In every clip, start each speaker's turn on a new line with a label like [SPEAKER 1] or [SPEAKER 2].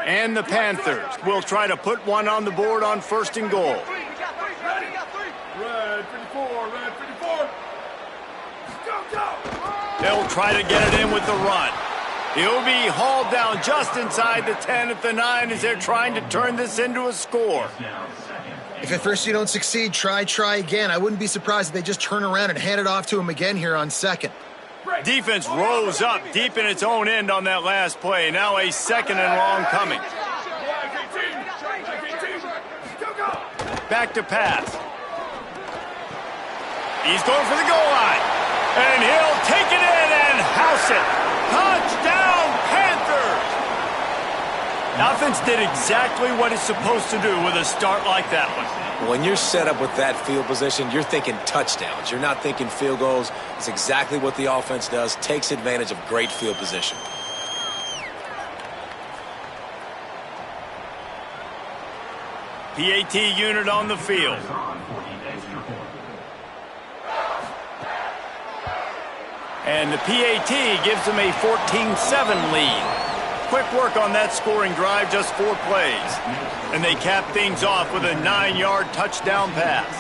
[SPEAKER 1] And the Panthers will try to put one on the board on 1st and goal.
[SPEAKER 2] Red 54, red 54. Go.
[SPEAKER 1] They'll try to get it in with the run. He'll be hauled down just inside the 10 at the 9 as they're trying to turn this into a score.
[SPEAKER 3] If at first you don't succeed, try again. I wouldn't be surprised if they just turn around and hand it off to him again here on 2nd.
[SPEAKER 1] Defense rose up deep in its own end on that last play. Now a 2nd and long coming. Back to pass. He's going for the goal line. And he'll take it in and house it. Touchdown, Panthers! Offense did exactly what it's supposed to do with a start like that one.
[SPEAKER 4] When you're set up with that field position, you're thinking touchdowns. You're not thinking field goals. It's exactly what the offense does, takes advantage of great field position.
[SPEAKER 1] PAT unit on the field. And the PAT gives them a 14-7 lead. Quick work on that scoring drive, just 4 plays. And they cap things off with a 9-yard touchdown pass.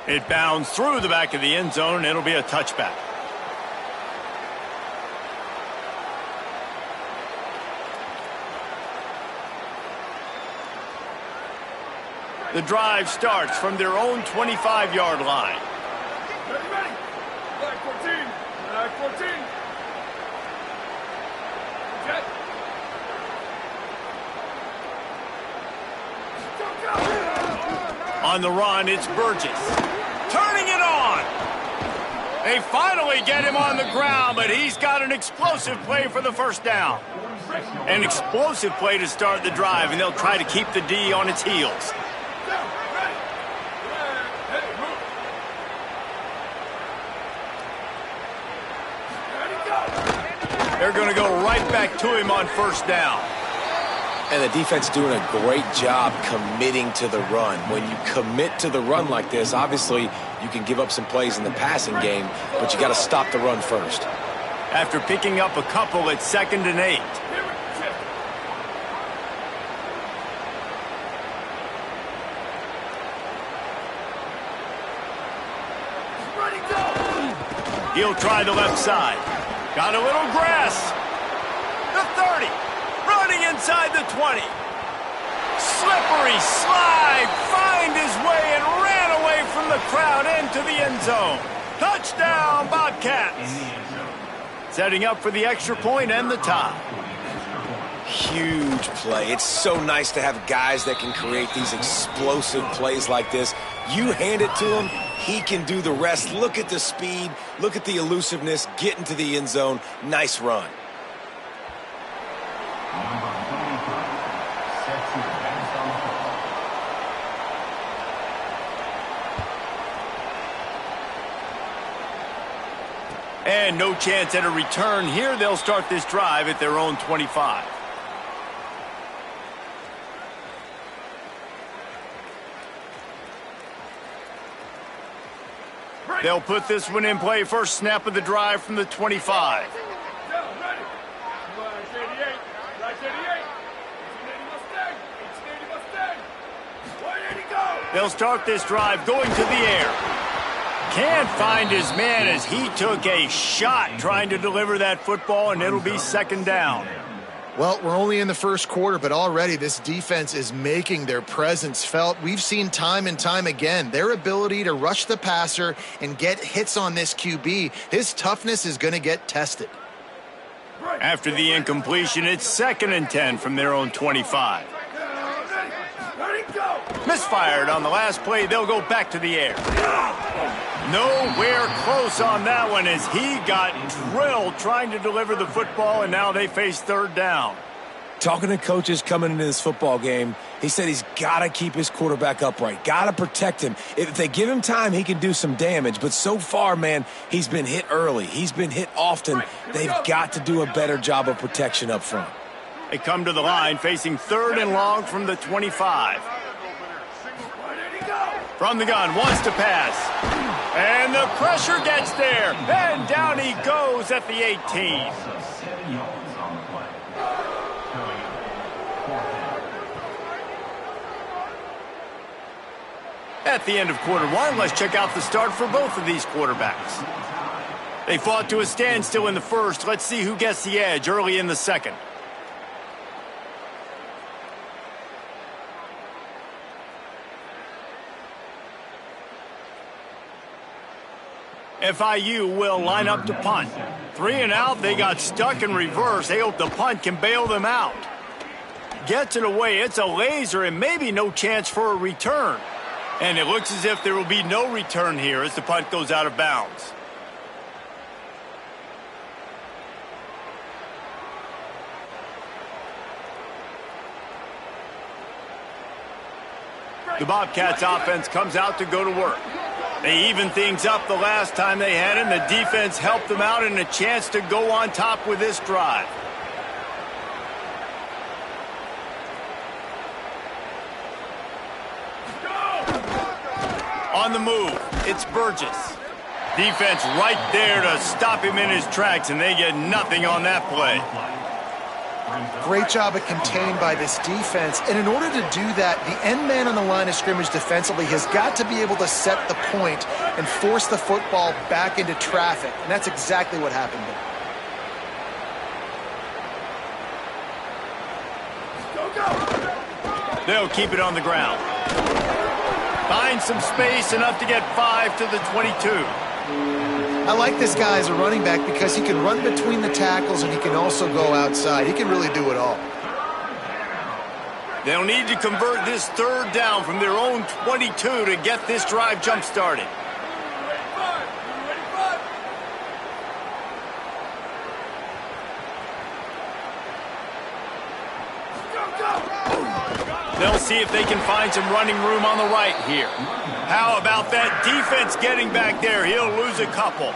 [SPEAKER 1] It bounds through the back of the end zone, and it'll be a touchback. The drive starts from their own 25-yard line.
[SPEAKER 2] Ready. Flag 14. Flag 14. Jet. Go.
[SPEAKER 1] On the run, it's Burgess. Turning it on. They finally get him on the ground, but he's got an explosive play for the 1st down. An explosive play to start the drive, and they'll try to keep the D on its heels. They're going to go right back to him on 1st down.
[SPEAKER 4] And the defense doing a great job committing to the run. When you commit to the run like this, obviously you can give up some plays in the passing game, but you got to stop the run first.
[SPEAKER 1] After picking up a couple at 2nd and 8. He'll try the left side. Got a little grass. The 30. Running inside the 20. Slippery slide. Find his way and ran away from the crowd into the end zone. Touchdown, Bobcats. Setting up for the extra point and the tie.
[SPEAKER 4] Huge play. It's so nice to have guys that can create these explosive plays like this. You hand it to him, he can do the rest. Look at the speed. Look at the elusiveness. Get into the end zone. Nice run.
[SPEAKER 1] And no chance at a return here. They'll start this drive at their own 25. They'll put this one in play. First snap of the drive from the 25. They'll start this drive going to the air. Can't find his man as he took a shot trying to deliver that football, and it'll be 2nd down.
[SPEAKER 3] Well, we're only in the 1st quarter, but already this defense is making their presence felt. We've seen time and time again their ability to rush the passer and get hits on this QB. His toughness is going to get tested.
[SPEAKER 1] After the incompletion, it's 2nd and 10 from their own 25. Misfired on the last play. They'll go back to the air. Nowhere close on that one as he got drilled trying to deliver the football, and now they face 3rd down.
[SPEAKER 4] Talking to coaches coming into this football game, he said he's got to keep his quarterback upright, got to protect him. If they give him time, he can do some damage. But so far, man, he's been hit early. He's been hit often. They've got to do a better job of protection up front.
[SPEAKER 1] They come to the line facing 3rd and long from the 25. From the gun, wants to pass. And the pressure gets there. And down he goes at the 18. At the end of quarter one, let's check out the start for both of these quarterbacks. They fought to a standstill in the first. Let's see who gets the edge early in the second. FIU will line up to punt. 3 and out, they got stuck in reverse. They hope the punt can bail them out. Gets it away, it's a laser and maybe no chance for a return. And it looks as if there will be no return here as the punt goes out of bounds. The Bobcats offense comes out to go to work. They evened things up the last time they had him. The defense helped them out and a chance to go on top with this drive. On the move, it's Burgess. Defense right there to stop him in his tracks, and they get nothing on that play.
[SPEAKER 3] Great job of contained by this defense. And in order to do that, the end man on the line of scrimmage defensively has got to be able to set the point and force the football back into traffic. And that's exactly what happened there.
[SPEAKER 1] They'll keep it on the ground. Find some space, enough to get 5 to the 22.
[SPEAKER 3] I like this guy as a running back because he can run between the tackles and he can also go outside. He can really do it all.
[SPEAKER 1] They'll need to convert this third down from their own 22 to get this drive jump-started. They'll see if they can find some running room on the right here. How about that defense getting back there? He'll lose a couple.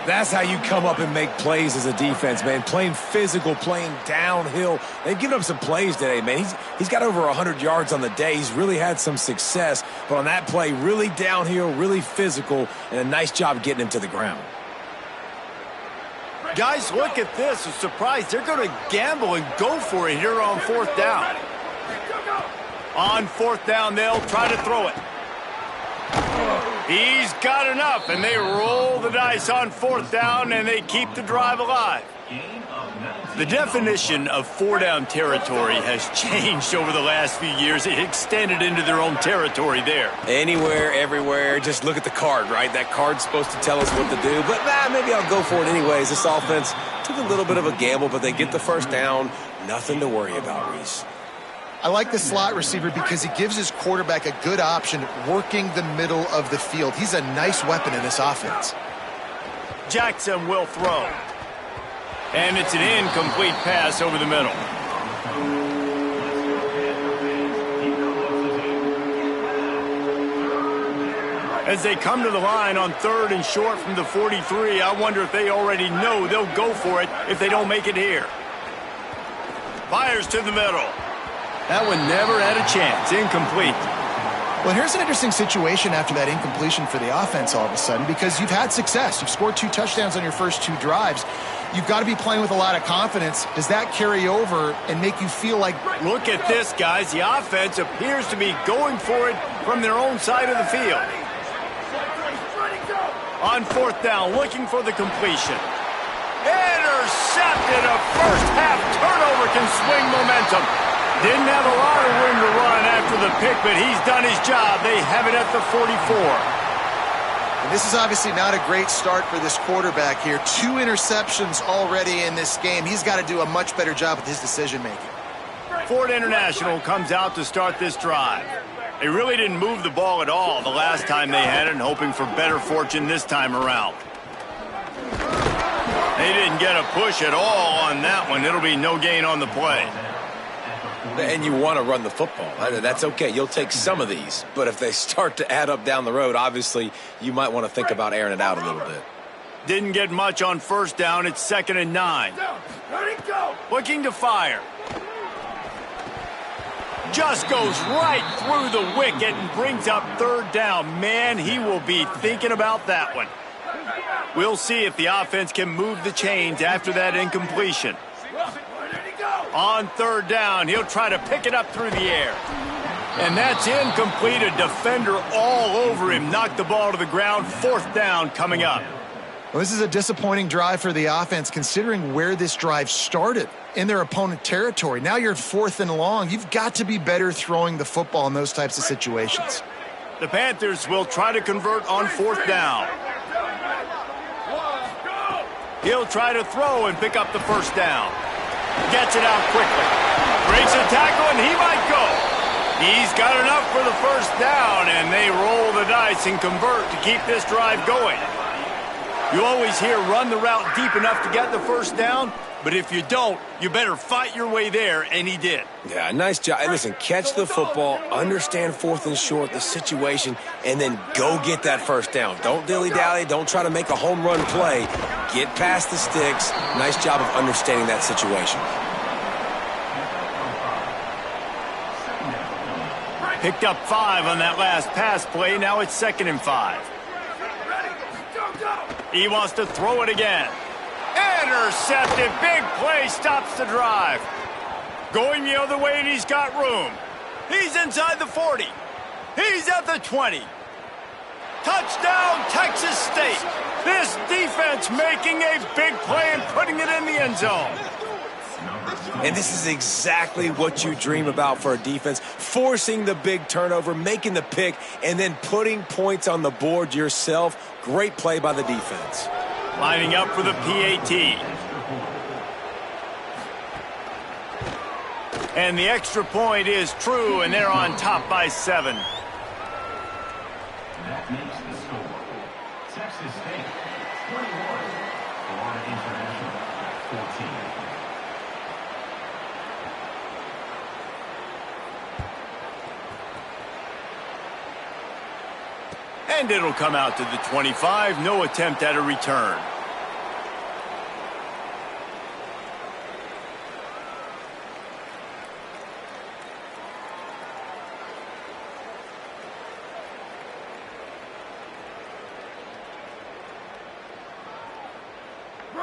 [SPEAKER 4] That's how you come up and make plays as a defense, man. Playing physical, playing downhill. They've given up some plays today, man. He's got over 100 yards on the day. He's really had some success. But on that play, really downhill, really physical, and a nice job getting him to the ground.
[SPEAKER 1] Guys, look at this. A surprise. They're going to gamble and go for it here on fourth down. On fourth down, they'll try to throw it. He's got enough, and they roll the dice on fourth down, and they keep the drive alive. The definition of four-down territory has changed over the last few years. It extended into their own territory there.
[SPEAKER 4] Anywhere, everywhere, just look at the card, right? That card's supposed to tell us what to do, but maybe I'll go for it anyways. This offense took a little bit of a gamble, but they get the first down. Nothing to worry about, Reese.
[SPEAKER 3] I like the slot receiver because he gives his quarterback a good option working the middle of the field. He's a nice weapon in this offense.
[SPEAKER 1] Jackson will throw. And it's an incomplete pass over the middle. As they come to the line on third and short from the 43, I wonder if they already know they'll go for it if they don't make it here. Fires to the middle. That one never had a chance. Incomplete.
[SPEAKER 3] Well, here's an interesting situation after that incompletion for the offense all of a sudden, because you've had success. You've scored 2 touchdowns on your first 2 drives. You've got to be playing with a lot of confidence. Does that carry over and make you feel like...
[SPEAKER 1] Look at this, guys. The offense appears to be going for it from their own side of the field. On fourth down, looking for the completion. Intercepted. A first-half turnover can swing momentum. Didn't have a lot of room to run after the pick, but he's done his job. They have it at the 44.
[SPEAKER 3] And this is obviously not a great start for this quarterback here. 2 interceptions already in this game. He's got to do a much better job with his decision-making.
[SPEAKER 1] Ford International comes out to start this drive. They really didn't move the ball at all the last time they had it, and hoping for better fortune this time around. They didn't get a push at all on that one. It'll be no gain on the play.
[SPEAKER 4] And you want to run the football. That's okay. You'll take some of these. But if they start to add up down the road, obviously, you might want to think about airing it out a little bit.
[SPEAKER 1] Didn't get much on first down. It's 2nd and 9. Looking to fire. Just goes right through the wicket and brings up third down. Man, he will be thinking about that one. We'll see if the offense can move the chains after that incompletion. On third down, he'll try to pick it up through the air. And that's incomplete. A defender all over him. Knocked the ball to the ground. Fourth down coming up.
[SPEAKER 3] Well, this is a disappointing drive for the offense considering where this drive started in their opponent territory. Now you're at 4th and long. You've got to be better throwing the football in those types of situations.
[SPEAKER 1] The Panthers will try to convert on 4th down. He'll try to throw and pick up the first down. Gets it out quickly. Breaks a tackle and he might go. He's got enough for the first down, and they roll the dice and convert to keep this drive going. You always hear run the route deep enough to get the first down, but if you don't, you better fight your way there, and he did.
[SPEAKER 4] Yeah, nice job. And listen, catch the football, understand 4th and short, the situation, and then go get that first down. Don't dilly-dally. Don't try to make a home run play. Get past the sticks. Nice job of understanding that situation.
[SPEAKER 1] Picked up 5 on that last pass play. Now it's 2nd and 5. He wants to throw it again. Intercepted. Big play stops the drive. Going the other way, and he's got room. He's inside the 40. He's at the 20. Touchdown, Texas State. This defense making a big play and putting it in the end zone.
[SPEAKER 4] And this is exactly what you dream about for a defense. Forcing the big turnover, making the pick, and then putting points on the board yourself. Great play by the defense.
[SPEAKER 1] Lining up for the PAT. And the extra point is true, and they're on top by 7.
[SPEAKER 5] That makes the score. Texas State, 21. Florida International, 14.
[SPEAKER 1] And it'll come out to the 25. No attempt at a return.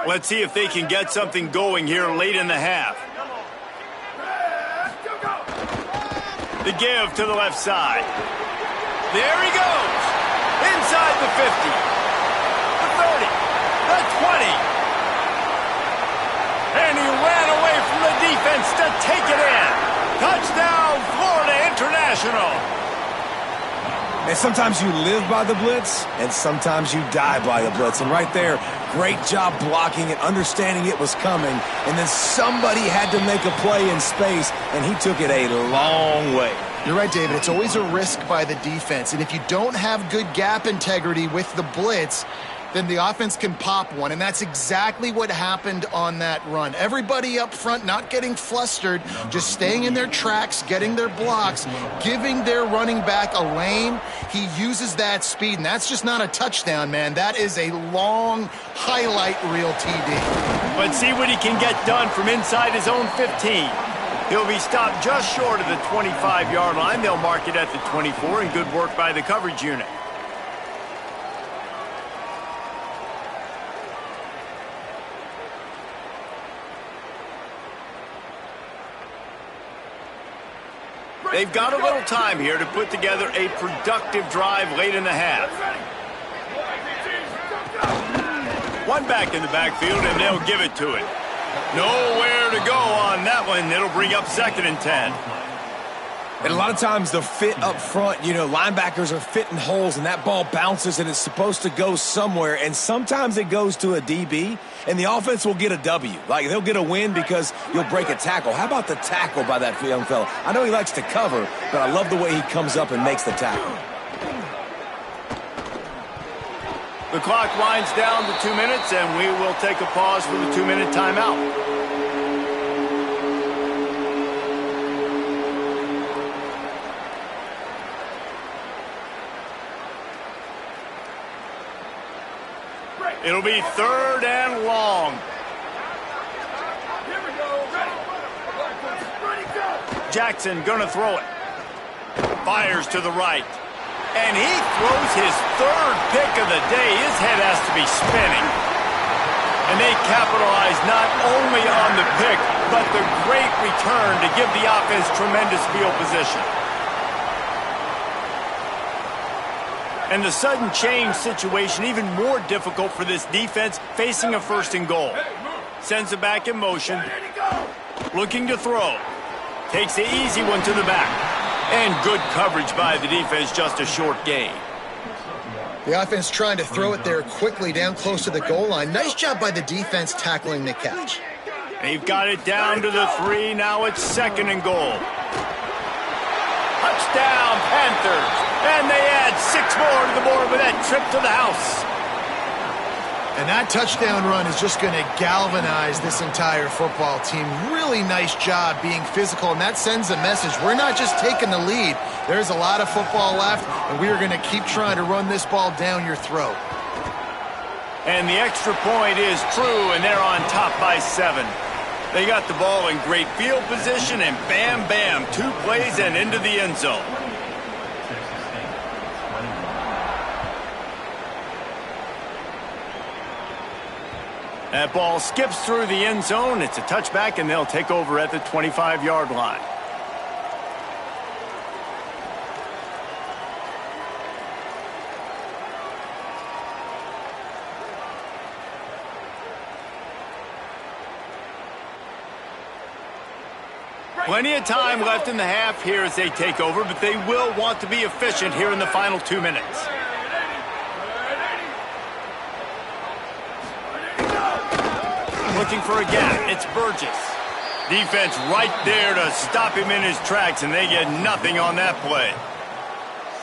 [SPEAKER 1] Let's see if they can get something going here late in the half. The give to the left side. There he goes. Inside the 50. The 30. The 20. And he ran away from the defense to take it in. Touchdown, Florida International.
[SPEAKER 4] And sometimes you live by the blitz, and sometimes you die by the blitz. And right there, great job blocking it, understanding it was coming. And then somebody had to make a play in space, and he took it a long way.
[SPEAKER 3] You're right, David. It's always a risk by the defense. And if you don't have good gap integrity with the blitz, then the offense can pop one. And that's exactly what happened on that run. Everybody up front not getting flustered, just staying in their tracks, getting their blocks, giving their running back a lane. He uses that speed, and that's just not a touchdown, man. That is a long highlight reel TD.
[SPEAKER 1] But see what he can get done from inside his own 15. He'll be stopped just short of the 25-yard line. They'll mark it at the 24, and good work by the coverage unit. They've got a little time here to put together a productive drive late in the half. One back in the backfield, and they'll give it to it. Nowhere to go on that one. It'll bring up 2nd and 10.
[SPEAKER 4] And a lot of times the fit up front, you know, linebackers are fitting holes, and that ball bounces, and it's supposed to go somewhere. And sometimes it goes to a DB, and the offense will get a W. Like, they'll get a win because you'll break a tackle. How about the tackle by that young fella? I know he likes to cover, but I love the way he comes up and makes the tackle.
[SPEAKER 1] The clock winds down to 2 minutes, and we will take a pause for the 2-minute timeout. It'll be 3rd and long.
[SPEAKER 2] Here we go. Ready, go.
[SPEAKER 1] Jackson gonna throw it. Fires to the right. And he throws his third pick of the day. His head has to be spinning. And they capitalize not only on the pick, but the great return to give the offense tremendous field position. And the sudden change situation even more difficult for this defense facing a 1st and goal. Sends it back in motion. Looking to throw. Takes the easy one to the back. And good coverage by the defense, just a short gain.
[SPEAKER 3] The offense trying to throw it there quickly down close to the goal line. Nice job by the defense tackling the catch.
[SPEAKER 1] They've got it down to the 3. Now it's 2nd and goal. Touchdown, Panthers. And they add 6 more to the board with that trip to the house.
[SPEAKER 3] And that touchdown run is just going to galvanize this entire football team. Really nice job being physical, and that sends a message. We're not just taking the lead. There's a lot of football left, and we are going to keep trying to run this ball down your throat.
[SPEAKER 1] And the extra point is true, and they're on top by 7. They got the ball in great field position, and bam, bam, 2 plays and into the end zone. That ball skips through the end zone. It's a touchback, and they'll take over at the 25-yard line. Plenty of time left in the half here as they take over, but they will want to be efficient here in the final 2 minutes. Looking for a gap. It's Burgess. Defense right there to stop him in his tracks, and they get nothing on that play.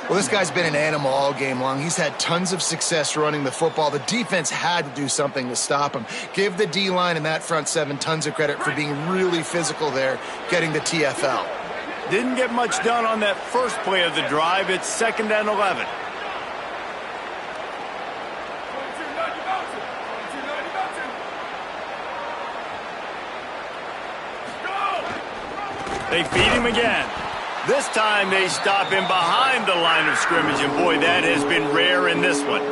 [SPEAKER 3] Well, this guy's been an animal all game long. He's had tons of success running the football. The defense had to do something to stop him. Give the D-line and that front 7 tons of credit for being really physical there, getting the TFL.
[SPEAKER 1] Didn't get much done on that first play of the drive. It's 2nd and 11. They feed him again. This time they stop him behind the line of scrimmage, and boy, that has been rare in this one.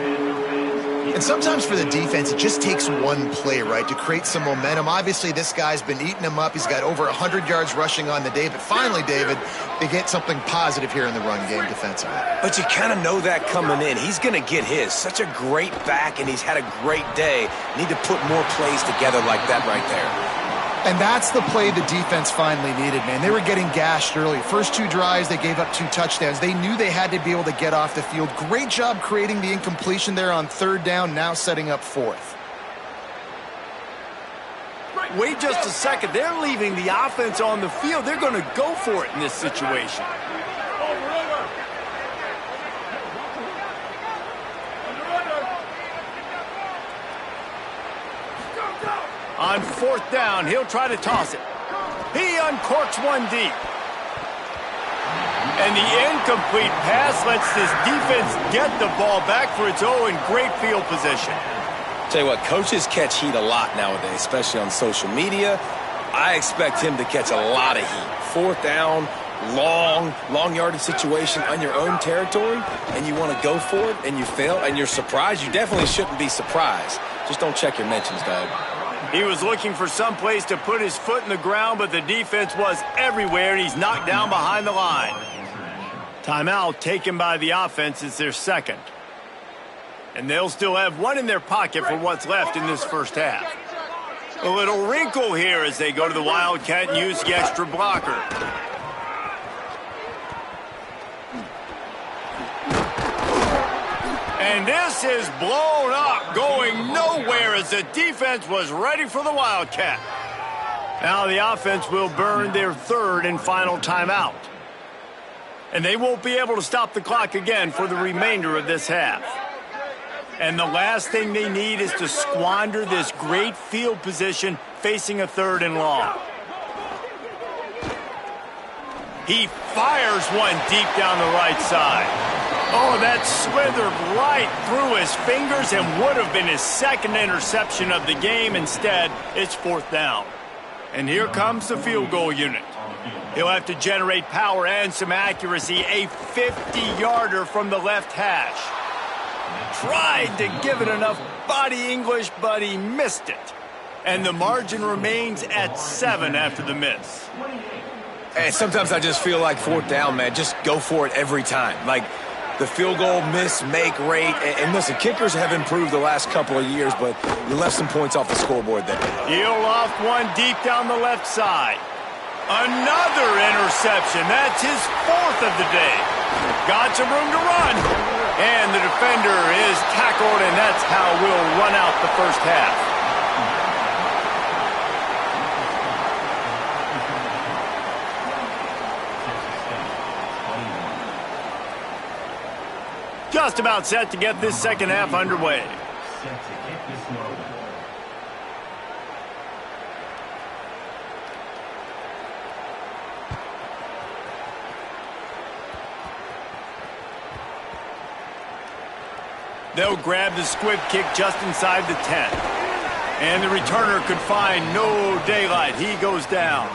[SPEAKER 3] And sometimes for the defense, it just takes one play, right, to create some momentum. Obviously, this guy's been eating him up. He's got over 100 yards rushing on the day. But finally, David, they get something positive here in the run game defensively.
[SPEAKER 4] But you kind of know that coming in. He's going to get his. Such a great back, and he's had a great day. Need to put more plays together like that right there.
[SPEAKER 3] And that's the play the defense finally needed, man. They were getting gashed early. First 2 drives, they gave up 2 touchdowns. They knew they had to be able to get off the field. Great job creating the incompletion there on 3rd down, now setting up 4th.
[SPEAKER 1] Wait just a second. They're leaving the offense on the field. They're going to go for it in this situation. On 4th down, he'll try to toss it. He uncorks one deep. And the incomplete pass lets this defense get the ball back for its own great field position.
[SPEAKER 4] Tell you what, coaches catch heat a lot nowadays, especially on social media. I expect him to catch a lot of heat. 4th down, long yardage situation on your own territory, and you want to go for it, and you fail, and you're surprised. You definitely shouldn't be surprised. Just don't check your mentions, dog.
[SPEAKER 1] He was looking for some place to put his foot in the ground, but the defense was everywhere, and he's knocked down behind the line. Timeout taken by the offense. It's their 2nd. And they'll still have 1 in their pocket for what's left in this first half. A little wrinkle here as they go to the Wildcat and use the extra blocker. And this is blown up, going nowhere as the defense was ready for the Wildcat. Now the offense will burn their 3rd and final timeout. And they won't be able to stop the clock again for the remainder of this half. And the last thing they need is to squander this great field position facing a 3rd and long. He fires one deep down the right side. Oh, that slithered right through his fingers and would have been his 2nd interception of the game. Instead, it's 4th down. And here comes the field goal unit. He'll have to generate power and some accuracy. A 50-yarder from the left hash. Tried to give it enough body English, but he missed it. And the margin remains at 7 after the miss.
[SPEAKER 4] Hey, sometimes I just feel like fourth down, man. Just go for it every time. Like the field goal miss-make rate. And listen, kickers have improved the last couple of years, but you left some points off the scoreboard there.
[SPEAKER 1] He'll loft one deep down the left side. Another interception. That's his 4th of the day. Got some room to run. And the defender is tackled, and that's how we'll run out the first half. Just about set to get this second half underway.
[SPEAKER 5] Set to kick this one.
[SPEAKER 1] They'll grab the squib kick just inside the 10. And the returner could find no daylight. He goes down.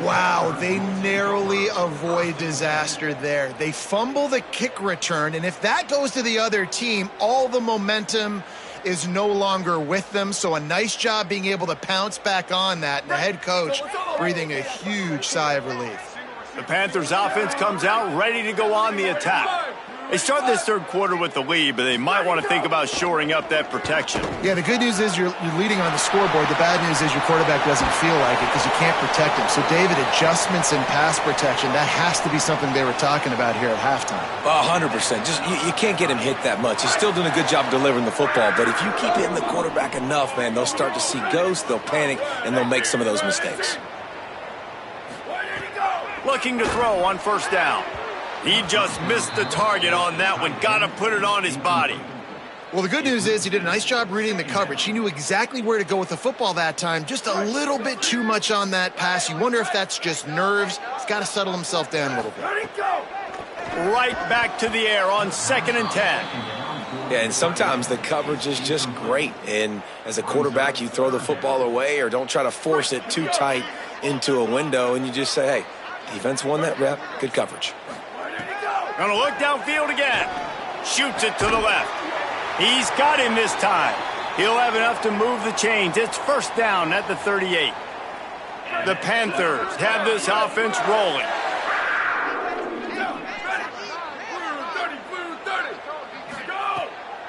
[SPEAKER 3] Wow, they narrowly avoid disaster there. They fumble the kick return, and if that goes to the other team, all the momentum is no longer with them. So a nice job being able to pounce back on that, and the head coach breathing a huge sigh of relief.
[SPEAKER 1] The Panthers offense comes out ready to go on the attack. They start this third quarter with the lead, but they might want to think about shoring up that protection.
[SPEAKER 3] Yeah, the good news is you're leading on the scoreboard. The bad news is your quarterback doesn't feel like it because you can't protect him. So, David, adjustments in pass protection, that has to be something they were talking about here at halftime.
[SPEAKER 4] 100%. Just you can't get him hit that much. He's still doing a good job delivering the football, but if you keep hitting the quarterback enough, man, they'll start to see ghosts, they'll panic, and they'll make some of those mistakes.
[SPEAKER 1] Looking to throw on first down. He just missed the target on that one. Got to put it on his body.
[SPEAKER 3] Well, the good news is he did a nice job reading the coverage. He knew exactly where to go with the football that time. Just a little bit too much on that pass. You wonder if that's just nerves. He's got to settle himself down a little bit.
[SPEAKER 1] Right back to the air on 2nd and 10.
[SPEAKER 4] Yeah, and sometimes the coverage is just great. And as a quarterback, you throw the football away or don't try to force it too tight into a window, and you just say, hey, defense won that rep. Good coverage.
[SPEAKER 1] Gonna look downfield again. Shoots it to the left. He's got him this time. He'll have enough to move the chains. It's first down at the 38. The Panthers have this offense rolling.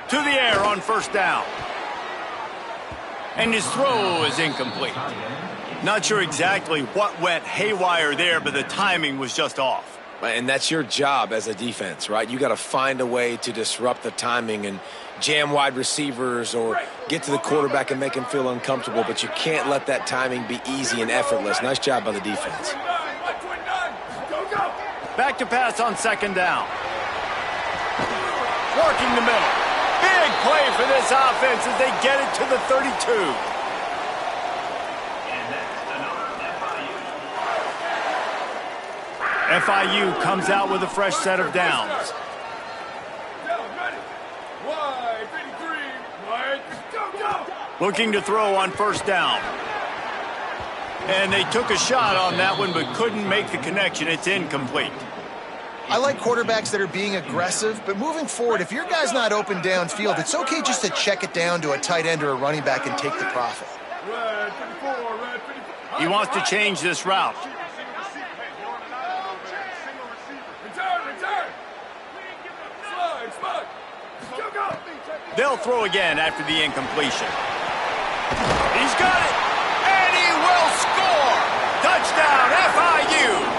[SPEAKER 1] To the air on first down. And his throw is incomplete. Not sure exactly what went haywire there, but the timing was just off.
[SPEAKER 4] And that's your job as a defense, right? You got to find a way to disrupt the timing and jam wide receivers or get to the quarterback and make him feel uncomfortable, but you can't let that timing be easy and effortless. Nice job by the defense.
[SPEAKER 1] Back to pass on second down. Working the middle. Big play for this offense as they get it to the 32. FIU comes out with a fresh set of downs. Looking to throw on first down. And they took a shot on that one but couldn't make the connection. It's incomplete.
[SPEAKER 3] I like quarterbacks that are being aggressive, but moving forward, if your guy's not open downfield, it's okay just to check it down to a tight end or a running back and take the profit.
[SPEAKER 1] He wants to change this route. They'll throw again after the incompletion. He's got it, and he will score! Touchdown, FIU!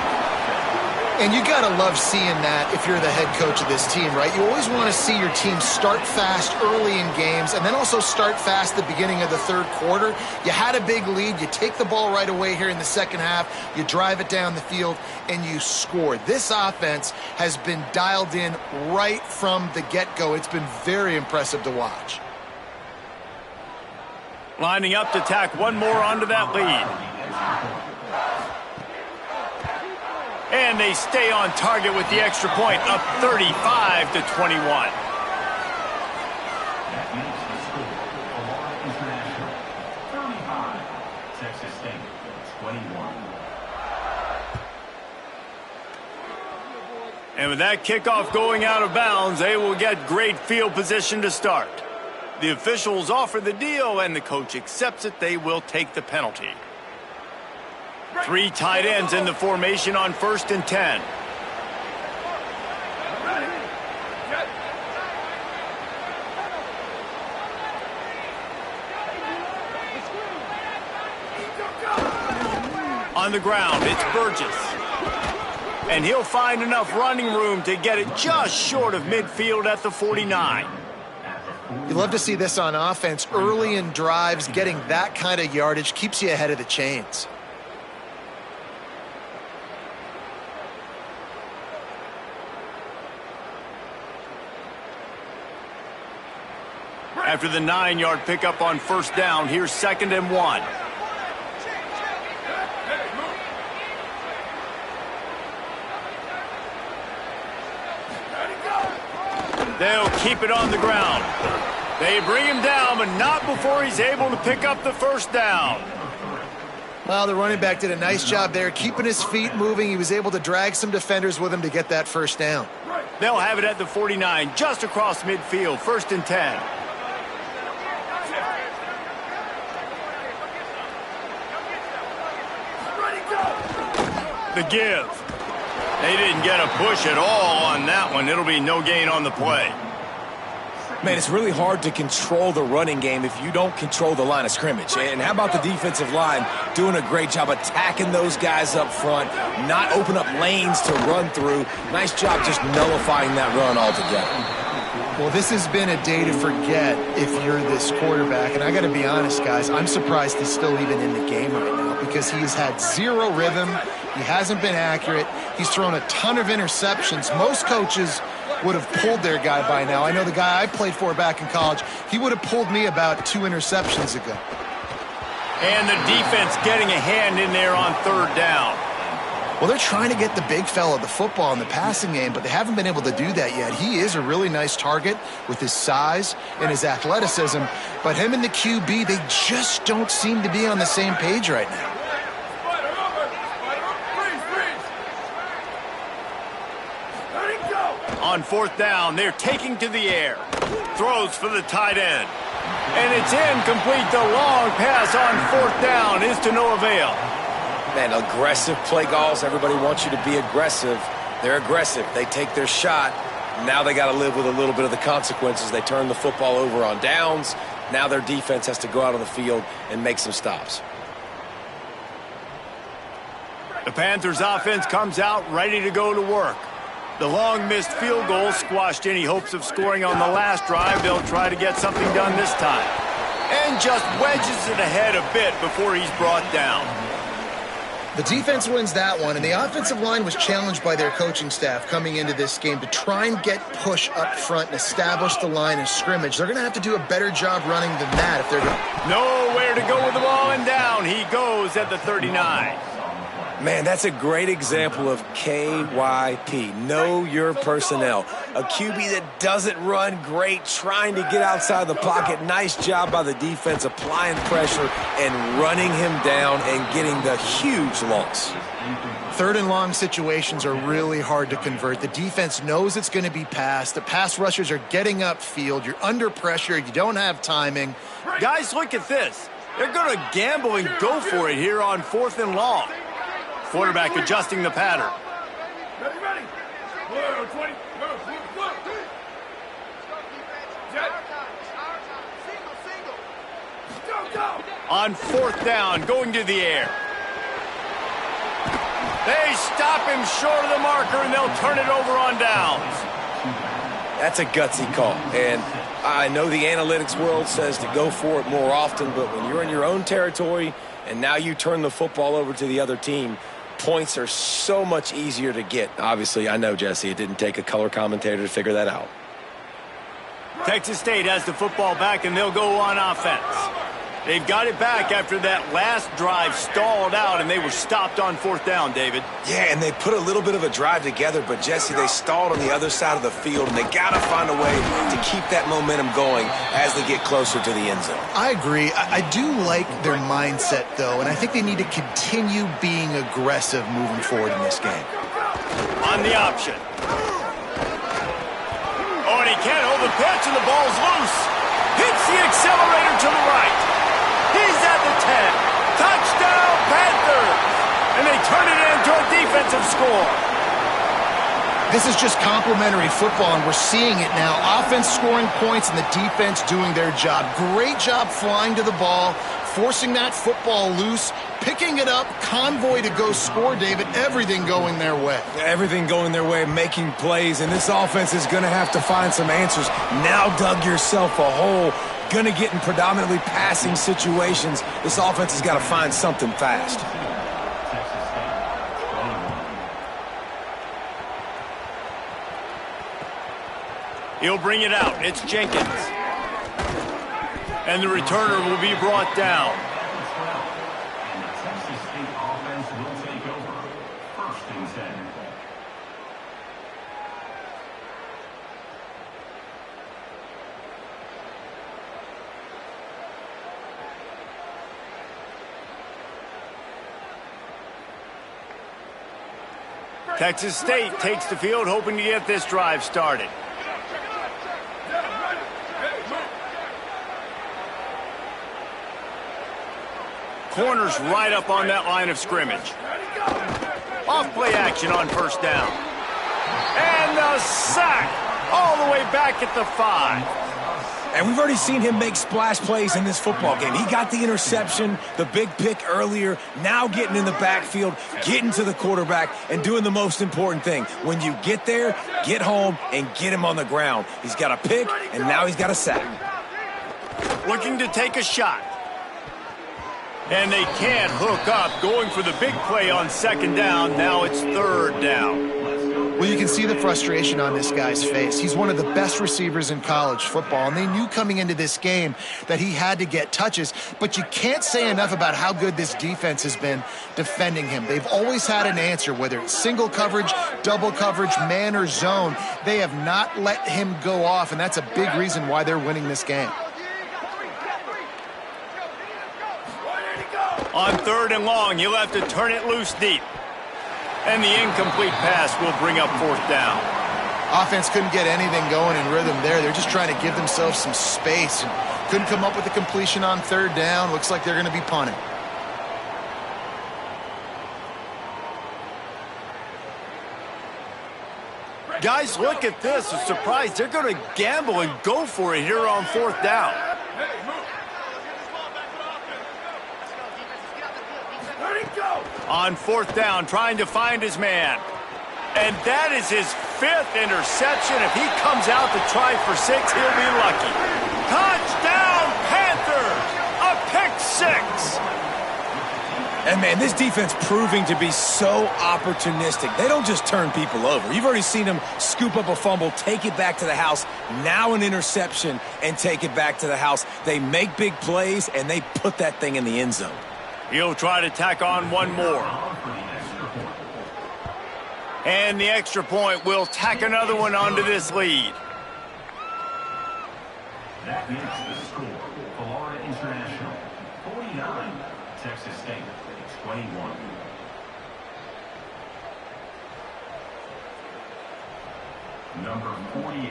[SPEAKER 3] And you got to love seeing that if you're the head coach of this team, right? You always want to see your team start fast early in games and then also start fast at the beginning of the third quarter. You had a big lead. You take the ball right away here in the second half. You drive it down the field, and you score. This offense has been dialed in right from the get-go. It's been very impressive to watch.
[SPEAKER 1] Lining up to tack one more onto that lead. And they stay on target with the extra point, up 35 to 21.
[SPEAKER 5] That makes the score. Florida International 35, Texas State 21.
[SPEAKER 1] And with that kickoff going out of bounds, they will get great field position to start. The officials offer the deal, and the coach accepts it. They will take the penalty. 3 tight ends in the formation on 1st and 10. On the ground, it's Burgess. And he'll find enough running room to get it just short of midfield at the 49.
[SPEAKER 3] You love to see this on offense. Early in drives, getting that kind of yardage keeps you ahead of the chains.
[SPEAKER 1] After the 9-yard pickup on 1st down, here's 2nd and 1. They'll keep it on the ground. They bring him down, but not before he's able to pick up the 1st down.
[SPEAKER 3] Well, the running back did a nice job there, keeping his feet moving. He was able to drag some defenders with him to get that 1st down.
[SPEAKER 1] They'll have it at the 49, just across midfield, 1st and 10. The give. They didn't get a push at all on that one. It'll be no gain on the play.
[SPEAKER 4] Man, it's really hard to control the running game if you don't control the line of scrimmage. And how about the defensive line doing a great job attacking those guys up front, not open up lanes to run through. Nice job just nullifying that run altogether.
[SPEAKER 3] Well, this has been a day to forget if you're this quarterback. And I got to be honest, guys, I'm surprised he's still even in the game right now because he has had 0 rhythm. He hasn't been accurate. He's thrown a ton of interceptions. Most coaches would have pulled their guy by now. I know the guy I played for back in college, he would have pulled me about 2 interceptions ago.
[SPEAKER 1] And the defense getting a hand in there on 3rd down.
[SPEAKER 3] Well, they're trying to get the big fella the football in the passing game, but they haven't been able to do that yet. He is a really nice target with his size and his athleticism, but him and the QB, they just don't seem to be on the same page right now.
[SPEAKER 1] On 4th down, they're taking to the air. Throws for the tight end. And it's incomplete. The long pass on 4th down is to no avail.
[SPEAKER 4] Man, aggressive play calls. Everybody wants you to be aggressive. They're aggressive. They take their shot. Now they got to live with a little bit of the consequences. They turn the football over on downs. Now their defense has to go out on the field and make some stops.
[SPEAKER 1] The Panthers offense comes out ready to go to work. The long missed field goal squashed any hopes of scoring on the last drive. They'll try to get something done this time. And just wedges it ahead a bit before he's brought down.
[SPEAKER 3] The defense wins that one, and the offensive line was challenged by their coaching staff coming into this game to try and get push up front and establish the line of scrimmage. They're going to have to do a better job running than that if they're going to.
[SPEAKER 1] Nowhere to go with the ball, and down he goes at the 39.
[SPEAKER 4] Man, that's a great example of KYP. Know your personnel. A QB that doesn't run great, trying to get outside the pocket. Nice job by the defense applying pressure and running him down and getting the huge loss.
[SPEAKER 3] 3rd and long situations are really hard to convert. The defense knows it's going to be passed. The pass rushers are getting upfield. You're under pressure. You don't have timing.
[SPEAKER 1] Guys, look at this. They're going to gamble and go for it here on 4th and long. Quarterback adjusting the pattern.
[SPEAKER 2] Ready. Blue, 20. Blue. Jet. Go.
[SPEAKER 1] On 4th down, going to the air. They stop him short of the marker, and they'll turn it over on downs.
[SPEAKER 4] That's a gutsy call. And I know the analytics world says to go for it more often, but when you're in your own territory and now you turn the football over to the other team, points are so much easier to get. Obviously, I know, Jesse, it didn't take a color commentator to figure that out.
[SPEAKER 1] Texas State has the football back, and they'll go on offense. They've got it back after that last drive stalled out, and they were stopped on 4th down, David.
[SPEAKER 4] Yeah, and they put a little bit of a drive together, but, Jesse, they stalled on the other side of the field, and they got to find a way to keep that momentum going as they get closer to the end zone.
[SPEAKER 3] I agree. I do like their mindset, though, and I think they need to continue being aggressive moving forward in this game.
[SPEAKER 1] On the option. Oh, and he can't hold the pitch, and the ball's loose. Hits the accelerator to the right. He's at the 10. Touchdown, Panthers! And they turn it into a defensive score.
[SPEAKER 3] This is just complimentary football, and we're seeing it now. Offense scoring points and the defense doing their job. Great job flying to the ball, forcing that football loose, picking it up, convoy to go score, David. Everything going their way.
[SPEAKER 4] Everything going their way, making plays, and this offense is going to have to find some answers. Now dug yourself a hole. Going to get in predominantly passing situations. This offense has got to find something fast.
[SPEAKER 1] He'll bring it out. It's Jenkins. And the returner will be brought down.
[SPEAKER 5] And the Texas State offense will take over. 1st and 10.
[SPEAKER 1] Texas State takes the field, hoping to get this drive started. Corners right up on that line of scrimmage. Off play action on 1st down. And the sack all the way back at the 5.
[SPEAKER 4] And we've already seen him make splash plays in this football game. He got the interception, the big pick earlier, now getting in the backfield, getting to the quarterback, and doing the most important thing. When you get there, get home, and get him on the ground. He's got a pick, and now he's got a sack.
[SPEAKER 1] Looking to take a shot. And they can't hook up, going for the big play on 2nd down. Now it's 3rd down.
[SPEAKER 3] Well, you can see the frustration on this guy's face. He's one of the best receivers in college football, and they knew coming into this game that he had to get touches, but you can't say enough about how good this defense has been defending him. They've always had an answer, whether it's single coverage, double coverage, man or zone. They have not let him go off, and that's a big reason why they're winning this game.
[SPEAKER 1] On 3rd and long, he'll have to turn it loose deep. And the incomplete pass will bring up 4th down.
[SPEAKER 3] Offense couldn't get anything going in rhythm there. They're just trying to give themselves some space. And couldn't come up with a completion on 3rd down. Looks like they're going to be punting.
[SPEAKER 1] Guys, look at this. A surprise. They're going to gamble and go for it here on 4th down. On 4th down, trying to find his man. And that is his 5th interception. If he comes out to try for 6, he'll be lucky. Touchdown, Panthers! A pick 6!
[SPEAKER 4] And, man, this defense proving to be so opportunistic. They don't just turn people over. You've already seen them scoop up a fumble, take it back to the house, now an interception, and take it back to the house. They make big plays, and they put that thing in the end zone.
[SPEAKER 1] He'll try to tack on one more. And the extra point will tack another one onto this lead.
[SPEAKER 5] That makes the score. Florida International 49, Texas State 21. Number 48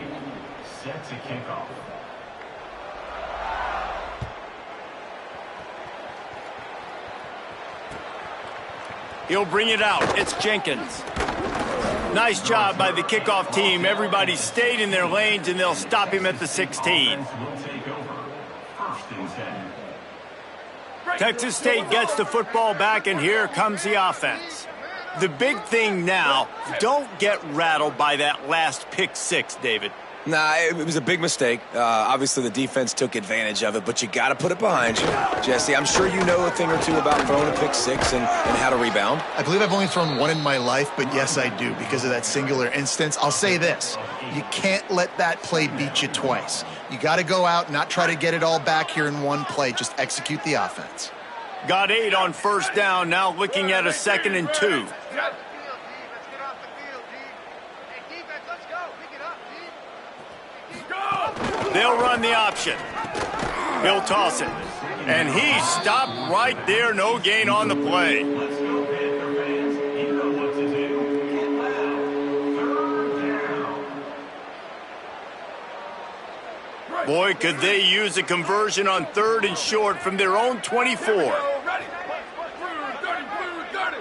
[SPEAKER 5] set to kick off.
[SPEAKER 1] He'll bring it out. It's Jenkins. Nice job by the kickoff team. Everybody stayed in their lanes, and they'll stop him at the 16. Texas State gets the football back, and here comes the offense. The big thing now, don't get rattled by that last pick 6, David.
[SPEAKER 4] Nah, it was a big mistake. Obviously, the defense took advantage of it, but you got to put it behind you. Jesse, I'm sure you know a thing or two about throwing a pick 6 and how to rebound.
[SPEAKER 3] I believe I've only thrown one in my life, but yes, I do because of that singular instance. I'll say this. You can't let that play beat you twice. You got to go out, not try to get it all back here in one play. Just execute the offense.
[SPEAKER 1] Got 8 on 1st down, now looking at a 2nd and 2. They'll run the option. He'll toss it. And he stopped right there. No gain on the play. Boy, could they use a conversion on 3rd and short from their own 24.
[SPEAKER 2] Ready. Blue 30, blue 30.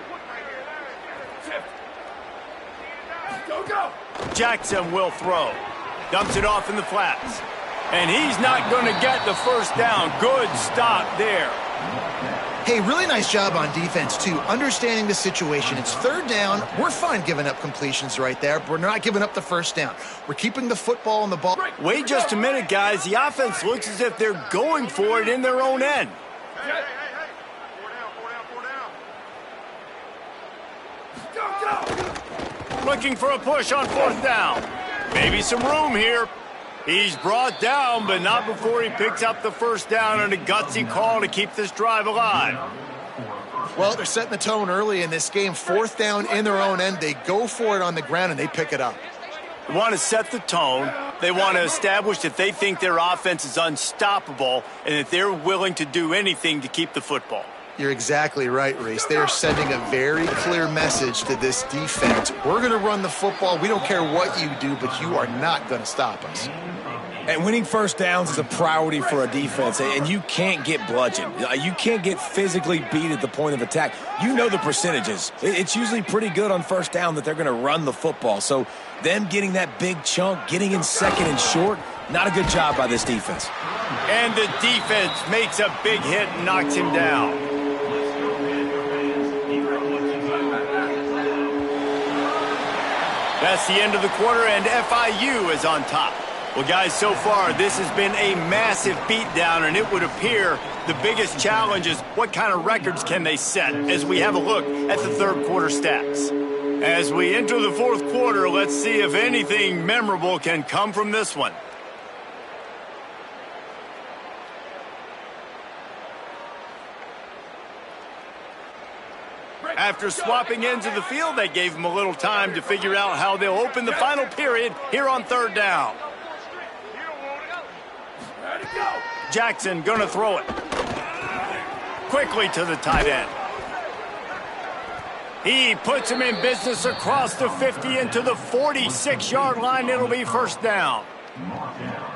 [SPEAKER 2] Shift. Go.
[SPEAKER 1] Jackson will throw. Dumps it off in the flats. And he's not going to get the first down. Good stop there.
[SPEAKER 3] Hey, really nice job on defense, too, understanding the situation. It's 3rd down. We're fine giving up completions right there, but we're not giving up the first down. We're keeping the football on the ball.
[SPEAKER 1] Wait just a minute, guys. The offense looks as if they're going for it in their own end.
[SPEAKER 2] Hey. Go.
[SPEAKER 1] Looking for a push on 4th down. Maybe some room here. He's brought down, but not before he picks up the first down and a gutsy call to keep this drive alive.
[SPEAKER 3] Well, they're setting the tone early in this game. 4th down in their own end. They go for it on the ground, and they pick it up.
[SPEAKER 1] They want to set the tone. They want to establish that they think their offense is unstoppable and that they're willing to do anything to keep the football.
[SPEAKER 3] You're exactly right, Reese. They are sending a very clear message to this defense. We're going to run the football. We don't care what you do, but you are not going to stop us.
[SPEAKER 4] And winning first downs is a priority for a defense, and you can't get bludgeoned. You can't get physically beat at the point of attack. You know the percentages. It's usually pretty good on first down that they're going to run the football. So them getting that big chunk, getting in 2nd and short, not a good job by this defense.
[SPEAKER 1] And the defense makes a big hit and knocks him down. That's the end of the quarter, and FIU is on top. Well, guys, so far, this has been a massive beatdown, and it would appear the biggest challenge is what kind of records can they set as we have a look at the 3rd quarter stats. As we enter the 4th quarter, let's see if anything memorable can come from this one. After swapping ends of the field, they gave them a little time to figure out how they'll open the final period here on 3rd down. Jackson gonna throw it. Quickly to the tight end. He puts him in business across the 50 into the 46-yard line. It'll be first down.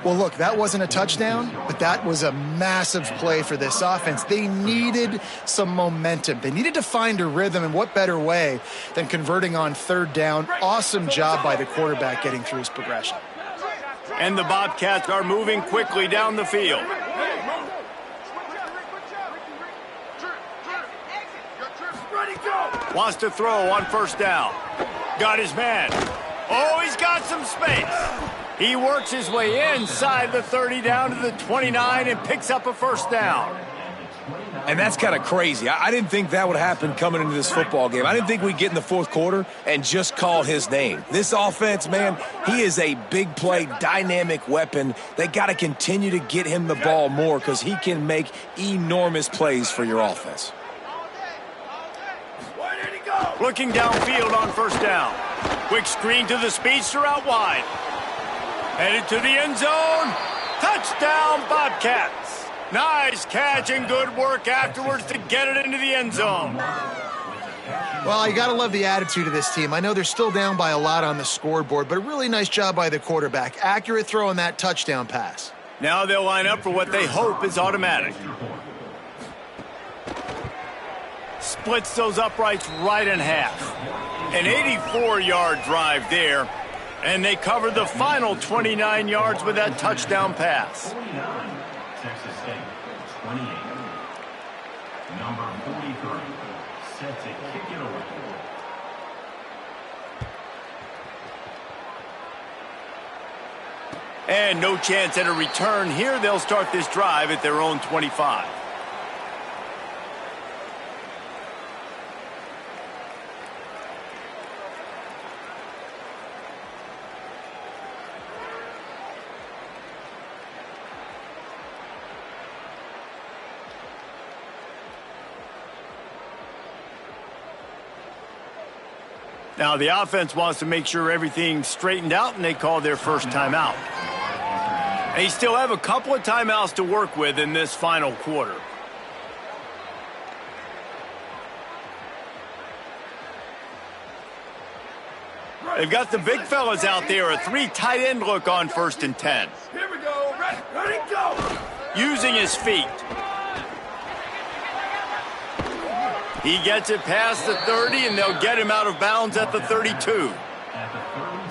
[SPEAKER 3] Well, look, that wasn't a touchdown, but that was a massive play for this offense. They needed some momentum. They needed to find a rhythm, and what better way than converting on 3rd down. Awesome job by the quarterback getting through his progression.
[SPEAKER 1] And the Bobcats are moving quickly down the field. Wants to throw on first down. Got his man. Oh, he's got some space. He works his way inside the 30 down to the 29 and picks up a first down.
[SPEAKER 4] And that's kind of crazy. I didn't think that would happen coming into this football game. I didn't think we'd get in the 4th quarter and just call his name. This offense, man, he is a big play, dynamic weapon. They got to continue to get him the ball more because he can make enormous plays for your offense.
[SPEAKER 1] Looking downfield on first down. Quick screen to the speedster out wide. Headed to the end zone. Touchdown, Bobcats. Nice catch and good work afterwards to get it into the end zone.
[SPEAKER 3] Well, you got to love the attitude of this team. I know they're still down by a lot on the scoreboard, but a really nice job by the quarterback. Accurate throw on that touchdown pass.
[SPEAKER 1] Now they'll line up for what they hope is automatic. Splits those uprights right in half. An 84-yard drive there, and they cover the final 29 yards with that touchdown pass.
[SPEAKER 5] 49, Texas State, 28. Number 43, set to kick it away.
[SPEAKER 1] And no chance at a return here. They'll start this drive at their own 25. Now, the offense wants to make sure everything's straightened out, and they call their first timeout. They still have a couple of timeouts to work with in this final quarter. They've got the big fellas out there, a 3 tight end look on 1st and 10.
[SPEAKER 2] Here we go. Ready, go!
[SPEAKER 1] Using his feet. He gets it past the 30, and they'll get him out of bounds at the 32.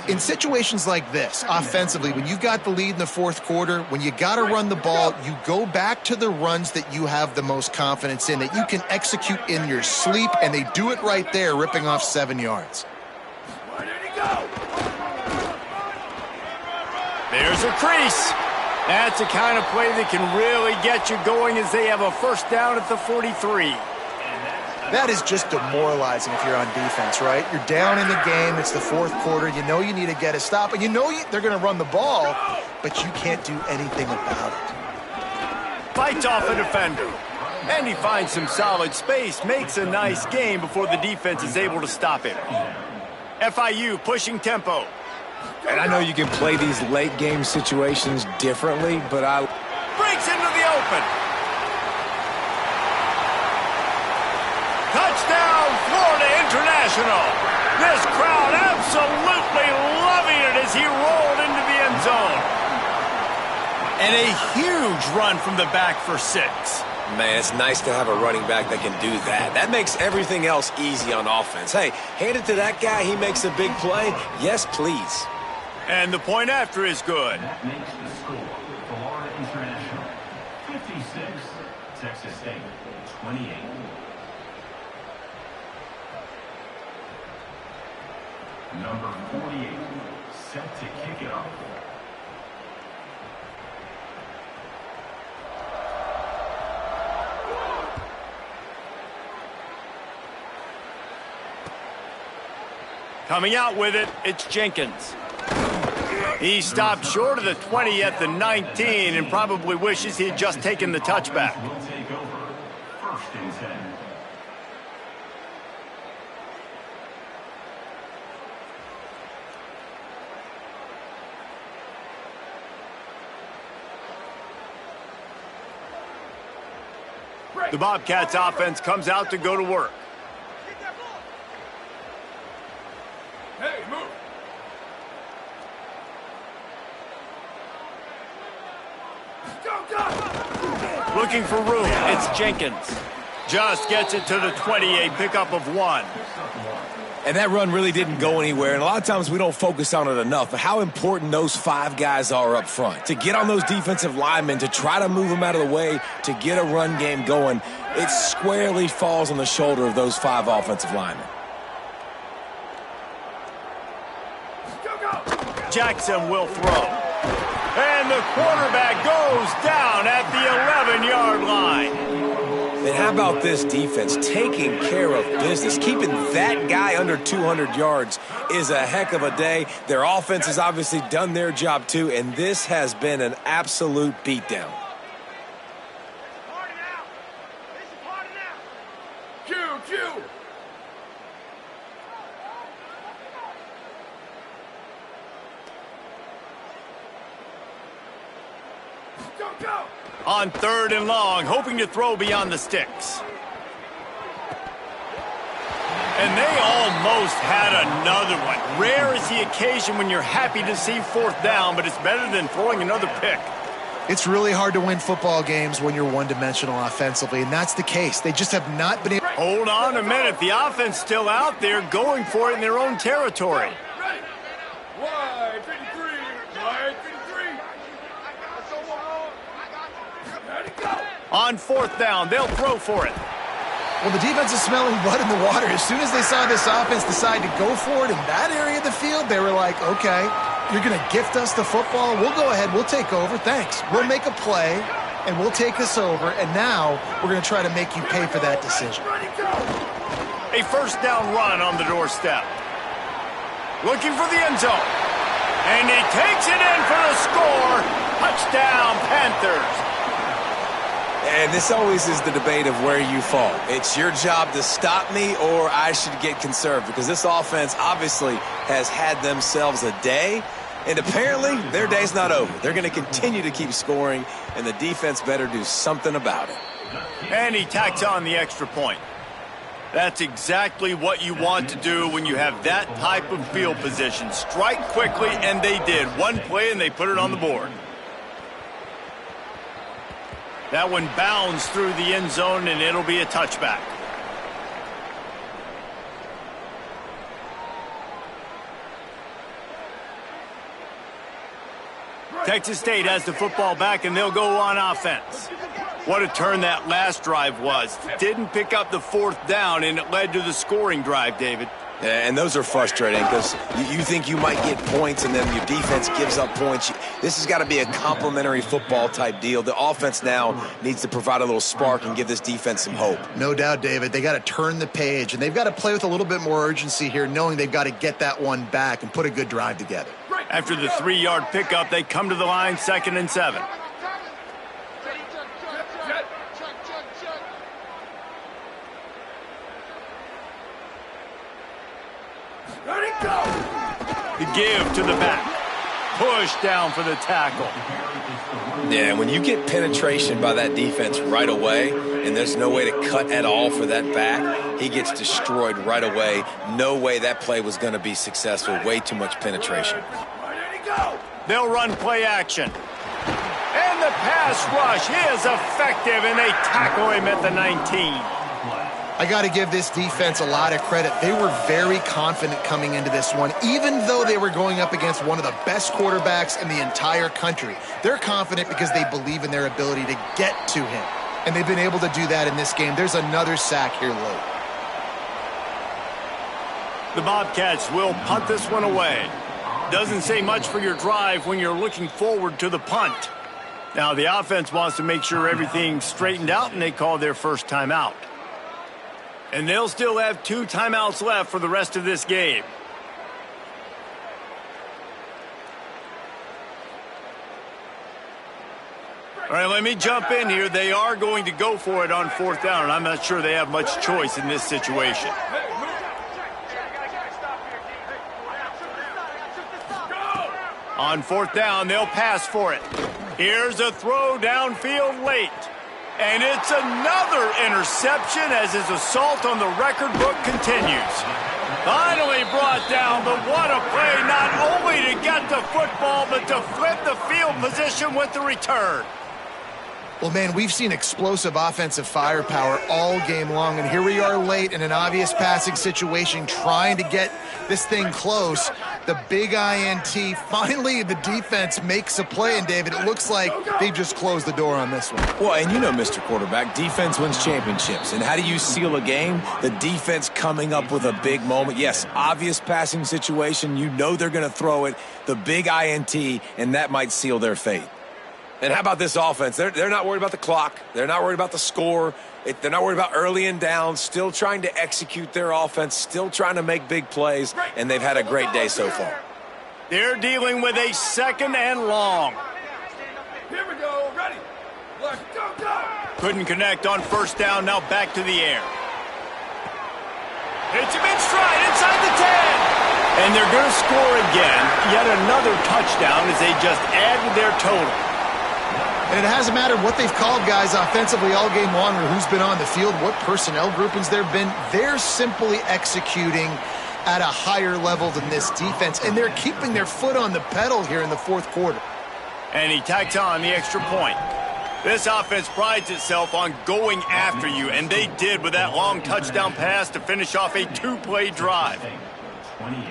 [SPEAKER 3] In situations like this, offensively, when you've got the lead in the fourth quarter, when you got to run the ball, you go back to the runs that you have the most confidence in, that you can execute in your sleep, and they do it right there, ripping off 7 yards.
[SPEAKER 2] Ready to go!
[SPEAKER 1] There's a crease. That's the kind of play that can really get you going as they have a first down at the 43.
[SPEAKER 3] That is just demoralizing if you're on defense, right? You're down in the game. It's the fourth quarter. You know you need to get a stop, and you know they're going to run the ball, but you can't do anything about it.
[SPEAKER 1] Fights off a defender. And he finds some solid space, makes a nice game before the defense is able to stop him. FIU pushing tempo.
[SPEAKER 4] And I know you can play these late game situations differently, but
[SPEAKER 1] Breaks into the open. Touchdown, Florida International. This crowd absolutely loving it as he rolled into the end zone. And a huge run from the back for 6.
[SPEAKER 4] man, it's nice to have a running back that can do that. That makes everything else easy on offense. Hey, hand it to that guy. He makes a big play. Yes, please.
[SPEAKER 1] And the point after is good.
[SPEAKER 5] That makes the score. Florida International 56, Texas State 28. Number 48, set to kick it off.
[SPEAKER 1] Coming out with it, it's Jenkins. He stopped short of the 20 at the 19 and probably wishes he had just taken the touchback.
[SPEAKER 5] Will take over. First and 10.
[SPEAKER 1] The Bobcats offense comes out to go to work.
[SPEAKER 2] Hey, move! Go, go!
[SPEAKER 1] Looking for room, it's Jenkins. Just gets it to the 20, a pickup of 1.
[SPEAKER 4] And that run really didn't go anywhere, and a lot of times we don't focus on it enough, but how important those 5 guys are up front. To get on those defensive linemen, to try to move them out of the way, to get a run game going, it squarely falls on the shoulder of those 5 offensive linemen.
[SPEAKER 2] Go, go!
[SPEAKER 1] Jackson will throw. And the quarterback goes down at the 11-yard line.
[SPEAKER 4] And how about this defense taking care of business? Keeping that guy under 200 yards is a heck of a day. Their offense has obviously done their job too, and this has been an absolute beatdown.
[SPEAKER 2] Q, Q! Go, go!
[SPEAKER 1] On 3rd and long, hoping to throw beyond the sticks. And they almost had another one. Rare is the occasion when you're happy to see 4th down, but it's better than throwing another pick.
[SPEAKER 3] It's really hard to win football games when you're one-dimensional offensively, and that's the case. They just have not been able.
[SPEAKER 1] Hold on a minute. The offense still out there going for it in their own territory.
[SPEAKER 2] Ready! Wide 53! Wide 53! Ready, go!
[SPEAKER 1] On 4th down, they'll throw for it.
[SPEAKER 3] Well, the defense is smelling blood in the water. As soon as they saw this offense decide to go for it in that area of the field, they were like, okay, you're going to gift us the football. We'll go ahead. We'll take over. Thanks. We'll make a play, and we'll take this over. And now we're going to try to make you pay for that decision.
[SPEAKER 2] Ready, go!
[SPEAKER 1] A 1st down run on the doorstep. Looking for the end zone. And he takes it in for the score. Touchdown, Panthers.
[SPEAKER 4] And this always is the debate of where you fall. It's your job to stop me, or I should get conserved, because this offense obviously has had themselves a day, and apparently their day's not over. They're going to continue to keep scoring, and the defense better do something about it.
[SPEAKER 1] And he tacks on the extra point. That's exactly what you want to do when you have that type of field position. Strike quickly, and they did. One play, and they put it on the board. That one bounds through the end zone, and it'll be a touchback. Texas State has the football back, and they'll go on offense. What a turn that last drive was. Didn't pick up the fourth down, and it led to the scoring drive, David.
[SPEAKER 4] Yeah, and those are frustrating because you think you might get points and then your defense gives up points. This has got to be a complementary football type deal. The offense now needs to provide a little spark and give this defense some hope.
[SPEAKER 3] No doubt, David. They got to turn the page, and they've got to play with a little bit more urgency here, knowing they've got to get that one back and put a good drive together.
[SPEAKER 1] After the 3-yard pickup, they come to the line, 2nd and 7. The give to the back. Push down for the tackle.
[SPEAKER 4] Yeah, when you get penetration by that defense right away, and there's no way to cut at all for that back, he gets destroyed right away. No way that play was going to be successful. Way too much penetration.
[SPEAKER 1] They'll run play action. And the pass rush is effective, and they tackle him at the 19.
[SPEAKER 3] I got to give this defense a lot of credit. They were very confident coming into this one, even though they were going up against one of the best quarterbacks in the entire country. They're confident because they believe in their ability to get to him, and they've been able to do that in this game. There's another sack here late.
[SPEAKER 1] The Bobcats will punt this one away. Doesn't say much for your drive when you're looking forward to the punt. Now, the offense wants to make sure everything's straightened out, and they call their first timeout. And they'll still have 2 timeouts left for the rest of this game. All right, let me jump in here. They are going to go for it on 4th down, and I'm not sure they have much choice in this situation. On 4th down, they'll pass for it. Here's a throw downfield late. And it's another interception as his assault on the record book continues. Finally brought down, but what a play, not only to get the football, but to flip the field position with the return.
[SPEAKER 3] Well, man, we've seen explosive offensive firepower all game long, and here we are late in an obvious passing situation trying to get this thing close. The big INT, finally the defense makes a play, and David, it looks like they've just closed the door on this one.
[SPEAKER 4] Well, and you know, Mr. Quarterback, defense wins championships. And how do you seal a game? The defense coming up with a big moment. Yes, obvious passing situation. You know they're going to throw it. The big INT, and that might seal their fate. And how about this offense? They're not worried about the clock. They're not worried about the score. They're not worried about early and down. Still trying to execute their offense. Still trying to make big plays. And they've had a great day so far.
[SPEAKER 1] They're dealing with a 2nd and long.
[SPEAKER 2] Here we go. Ready. Let's go.
[SPEAKER 1] Couldn't connect on 1st down. Now back to the air. Hits him in stride inside the 10. And they're going to score again. Yet another touchdown as they just add to their total.
[SPEAKER 3] And it hasn't mattered what they've called guys offensively all game long or who's been on the field, what personnel groupings there have been. They're simply executing at a higher level than this defense, and they're keeping their foot on the pedal here in the 4th quarter.
[SPEAKER 1] And he tacks on the extra point. This offense prides itself on going after you, and they did with that long touchdown pass to finish off a 2-play drive.
[SPEAKER 5] 28.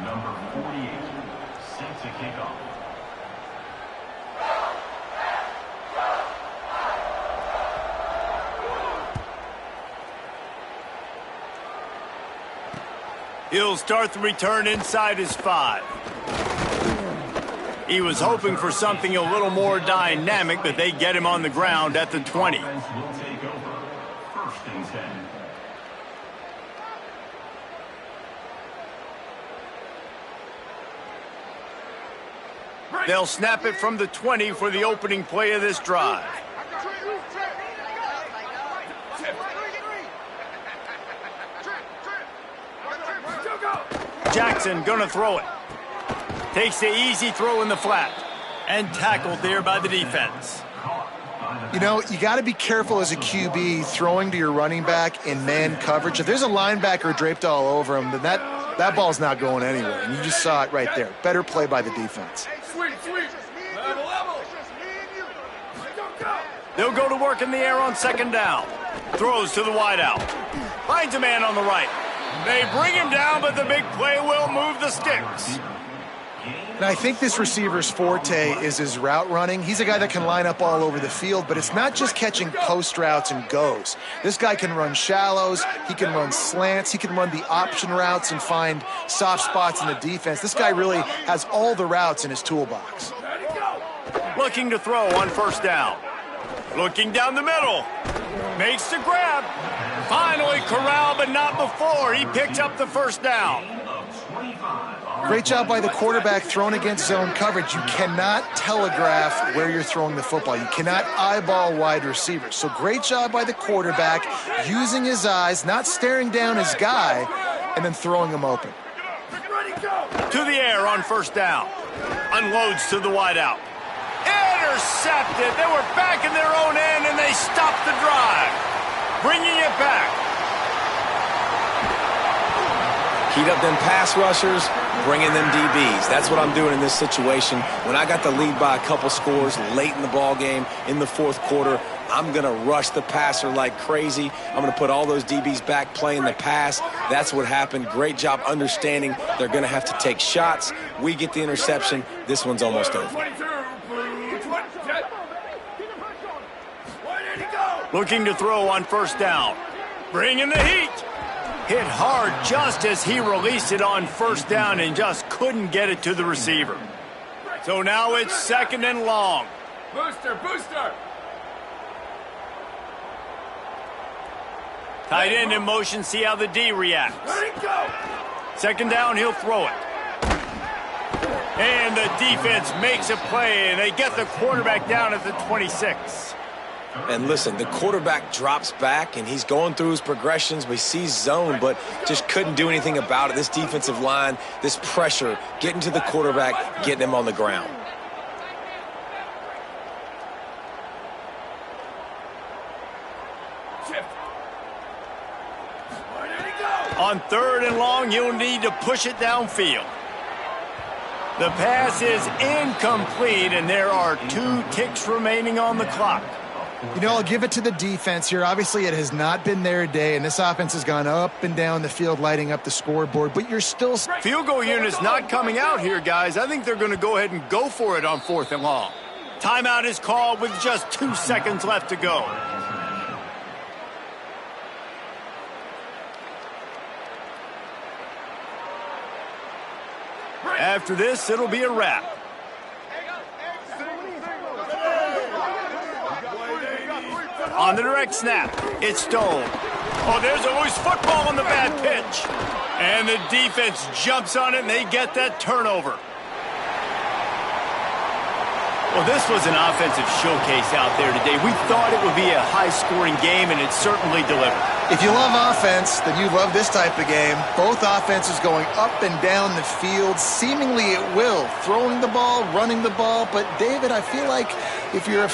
[SPEAKER 5] Number 48, set to kick off.
[SPEAKER 1] He'll start the return inside his 5. He was hoping for something a little more dynamic, but they get him on the ground at the 20.
[SPEAKER 5] Offense will take over. 1st and 10.
[SPEAKER 1] They'll snap it from the 20 for the opening play of this drive. Jackson gonna throw it. Takes the easy throw in the flat. And tackled there by the defense.
[SPEAKER 5] Caught
[SPEAKER 3] You know, you got to be careful as a QB throwing to your running back in man coverage. If there's a linebacker draped all over him, then that ball's not going anywhere. And you just saw it right there. Better play by the defense.
[SPEAKER 2] Sweet. Level.
[SPEAKER 1] They'll go to work in the air on second down. Throws to the wideout. Finds a man on the right. They bring him down, but the big play will move the sticks.
[SPEAKER 3] And I think this receiver's forte is his route running. He's a guy that can line up all over the field, but it's not just catching post routes and goes. This guy can run shallows, he can run slants, he can run the option routes and find soft spots in the defense. This guy really has all the routes in his toolbox.
[SPEAKER 1] Looking to throw on first down. Looking down the middle. Makes the grab. Finally corralled, but not before. He picked up the first down.
[SPEAKER 3] Great job by the quarterback thrown against zone coverage. You cannot telegraph where you're throwing the football. You cannot eyeball wide receivers. So great job by the quarterback using his eyes, not staring down his guy, and then throwing him open.
[SPEAKER 1] To the air on first down. Unloads to the wideout. Intercepted. They were back in their own end, and they stopped the drive. Bringing it back.
[SPEAKER 4] Heat up them pass rushers, bring in them DBs. That's what I'm doing in this situation. When I got the lead by a couple scores late in the ball game, in the fourth quarter, I'm going to rush the passer like crazy. I'm going to put all those DBs back playing the pass. That's what happened. Great job understanding they're going to have to take shots. We get the interception. This one's almost over.
[SPEAKER 1] Looking to throw on first down. Bringing the heat. Hit hard just as he released it on first down and just couldn't get it to the receiver. So now it's second and long.
[SPEAKER 2] Booster.
[SPEAKER 1] Tight end in motion, see how the D reacts. Second down, he'll throw it. And the defense makes a play, and they get the quarterback down at the 26.
[SPEAKER 4] And listen, the quarterback drops back, and he's going through his progressions. We see zone, but just couldn't do anything about it. This defensive line, this pressure, getting to the quarterback, getting him on the ground.
[SPEAKER 1] On third and long, you'll need to push it downfield. The pass is incomplete, and there are 2 ticks remaining on the clock.
[SPEAKER 3] You know, I'll give it to the defense here. Obviously, it has not been their day, and this offense has gone up and down the field, lighting up the scoreboard, but you're still...
[SPEAKER 1] Field goal unit's not coming out here, guys. I think they're going to go ahead and go for it on fourth and long. Timeout is called with just 2 seconds left to go. After this, it'll be a wrap. On the direct snap, it's Stone. Oh, there's a loose football on the bad pitch. And the defense jumps on it, and they get that turnover. Well, this was an offensive showcase out there today. We thought it would be a high-scoring game, and it certainly delivered.
[SPEAKER 3] If you love offense, then you love this type of game. Both offenses going up and down the field, seemingly at will, throwing the ball, running the ball. But, David, I feel like if you're a